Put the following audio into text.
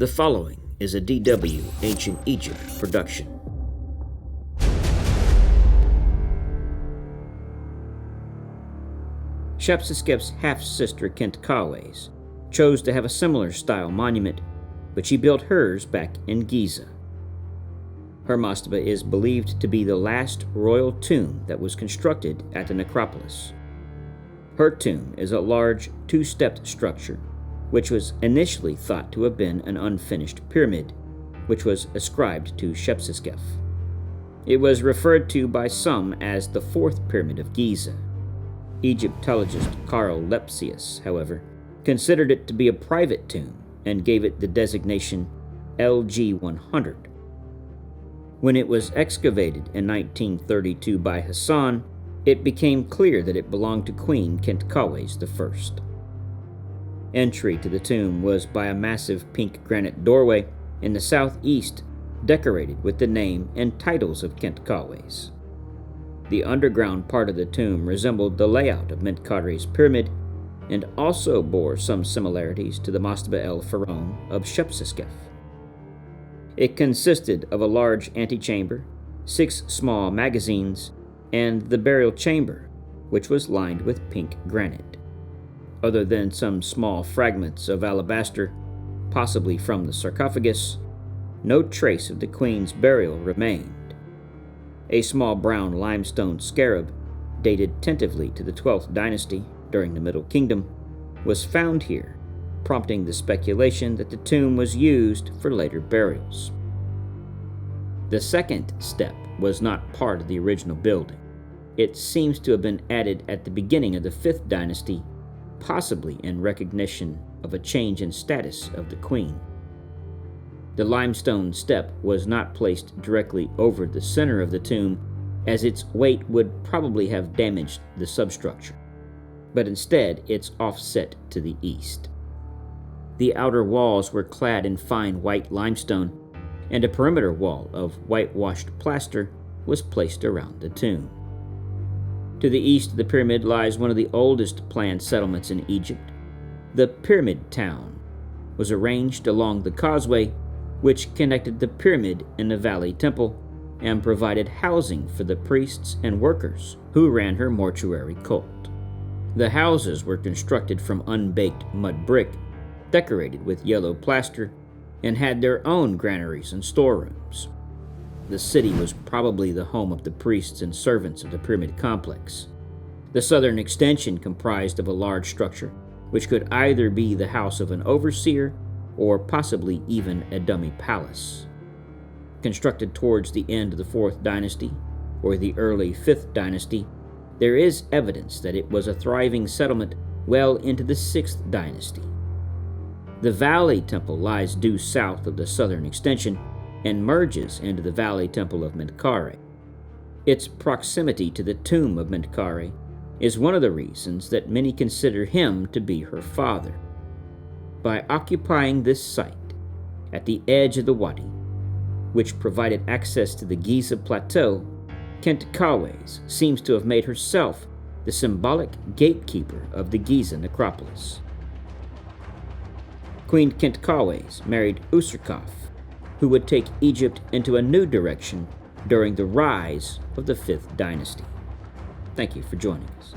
The following is a DW Ancient Egypt production. Shepseskaf's half-sister Khentkawes chose to have a similar style monument, but she built hers back in Giza. Her mastaba is believed to be the last royal tomb that was constructed at the necropolis. Her tomb is a large two-stepped structure, which was initially thought to have been an unfinished pyramid, which was ascribed to Shepseskaf. It was referred to by some as the fourth Pyramid of Giza. Egyptologist Carl Lepsius, however, considered it to be a private tomb and gave it the designation LG-100. When it was excavated in 1932 by Hassan, it became clear that it belonged to Queen Khentkawes I. Entry to the tomb was by a massive pink granite doorway in the southeast, decorated with the name and titles of Khentkawes. The underground part of the tomb resembled the layout of Mentkare's pyramid and also bore some similarities to the mastaba el Pharaohs of Shepseskaf. It consisted of a large antechamber, 6 small magazines, and the burial chamber, which was lined with pink granite. Other than some small fragments of alabaster, possibly from the sarcophagus, no trace of the queen's burial remained. A small brown limestone scarab, dated tentatively to the 12th dynasty during the Middle Kingdom, was found here, prompting the speculation that the tomb was used for later burials. The second step was not part of the original building. It seems to have been added at the beginning of the 5th dynasty, possibly in recognition of a change in status of the queen. The limestone step was not placed directly over the center of the tomb, as its weight would probably have damaged the substructure, but instead it's offset to the east. The outer walls were clad in fine white limestone, and a perimeter wall of whitewashed plaster was placed around the tomb. To the east of the pyramid lies one of the oldest planned settlements in Egypt. The Pyramid Town was arranged along the causeway which connected the pyramid and the Valley Temple and provided housing for the priests and workers who ran her mortuary cult. The houses were constructed from unbaked mud brick, decorated with yellow plaster, and had their own granaries and storerooms. The city was probably the home of the priests and servants of the pyramid complex. The southern extension comprised of a large structure, which could either be the house of an overseer or possibly even a dummy palace. Constructed towards the end of the 4th dynasty or the early 5th dynasty, there is evidence that it was a thriving settlement well into the 6th dynasty. The Valley Temple lies due south of the southern extension and merges into the Valley Temple of Mentkare. Its proximity to the tomb of Mentkare is one of the reasons that many consider him to be her father. By occupying this site at the edge of the wadi, which provided access to the Giza plateau, Khentkawes seems to have made herself the symbolic gatekeeper of the Giza necropolis. Queen Khentkawes married Shepseskaf, who would take Egypt into a new direction during the rise of the 5th dynasty. Thank you for joining us.